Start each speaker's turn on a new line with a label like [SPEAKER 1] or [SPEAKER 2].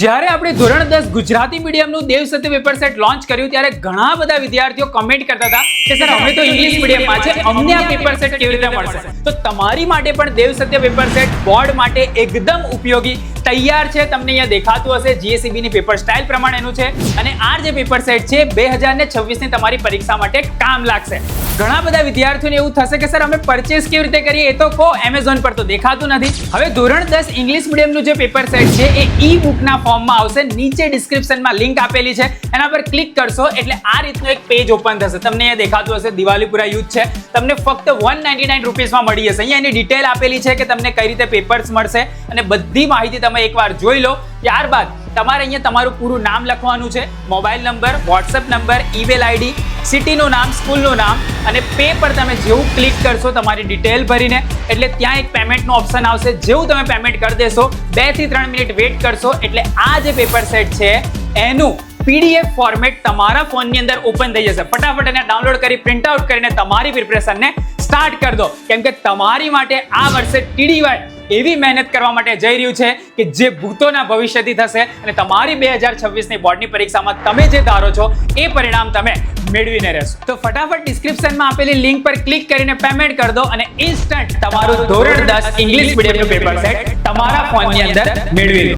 [SPEAKER 1] જ્યારે આપણે ધોરણ 10 ગુજરાતી મીડિયમનું દેવ સત્ય પેપર સેટ લોન્ચ કર્યું ત્યારે ઘણા બધા વિદ્યાર્થીઓ કમેન્ટ કરતા હતા કે સર અમે તો ઇંગ્લિશ મીડિયમમાં છે, અમને આ પેપર સેટ કેવી રીતે મળશે? તો તમારી માટે પણ દેવ સત્ય પેપર સેટ બોર્ડ માટે એકદમ ઉપયોગી તૈયાર છે. તમને અહીંયા દેખાતું હશે જીએસઈબી ની પેપર સ્ટાઇલ પ્રમાણેનું છે અને આ જે પેપર સેટ છે 2026 ની તમારી પરીક્ષા માટે કામ લાગશે. ઘણા બધા વિદ્યાર્થીઓને એવું થશે કે સર અમે પરચેસ કેવી રીતે કરીએ, એ તો કહો, એમેઝોન પર તો દેખાતું નથી. હવે ધોરણ 10 ઇંગ્લિશ મીડિયમનું જે પેપર સેટ છે એ ઈ બુકના ફોર્મમાં આવશે. નીચે ડિસ્ક્રિપ્શનમાં લિંક આપેલી છે, એના પર ક્લિક કરશો એટલે આ રીતનું એક પેજ ઓપન થશે. તમને અહીંયા દેખાતું હશે દિવાલીપુરા યુથ છે, તમને ફક્ત 199 રૂપીસમાં મળી જશે. અહીંયા એની ડિટેલ આપેલી છે કે તમને કઈ રીતે પેપર્સ મળશે અને બધી માહિતી તમે એકવાર જોઈ લો. ત્યારબાદ તમારે અહીંયા તમારું પૂરું નામ લખવાનું છે, mobile number, WhatsApp number, email ID, સિટીનું નામ, સ્કૂલનું નામ અને પે પર તમે જેવું ક્લિક કરશો તમારી ડિટેલ ભરીને એટલે ત્યાં એક પેમેન્ટનો ઓપ્શન આવશે. જેવું તમે પેમેન્ટ કરી દેશો 2 થી 3 મિનિટ વેઇટ કરશો એટલે આ જે પેપર સેટ છે એનું PDF ફોર્મેટ તમારા ફોનની અંદર ઓપન થઈ જશે. ફટાફટ એને ડાઉનલોડ કરી પ્રિન્ટ આઉટ કરીને તમારી પ્રિપરેશનને સ્ટાર્ટ કરી દો, કેમ કે તમારી માટે આ વર્ષે TDY એવી મહેનત કરવા માટે જઈ રહ્યું છે કે જે ભૂતોના ભવિષ્યથી થશે અને તમારી 2026 ની બોર્ડની પરીક્ષામાં તમે જે ધારો છો એ પરિણામ તમે મેળવીને રહેશો. તો ફટાફટ ડિસ્ક્રિપ્શનમાં આપેલી લિંક પર ક્લિક કરીને પેમેન્ટ કરી દો અને ઇન્સ્ટન્ટ તમારું ધોરણ 10 ઇંગ્લિશ મીડિયમનું પેપર સેટ તમારા ફોનની અંદર મેળવી લો.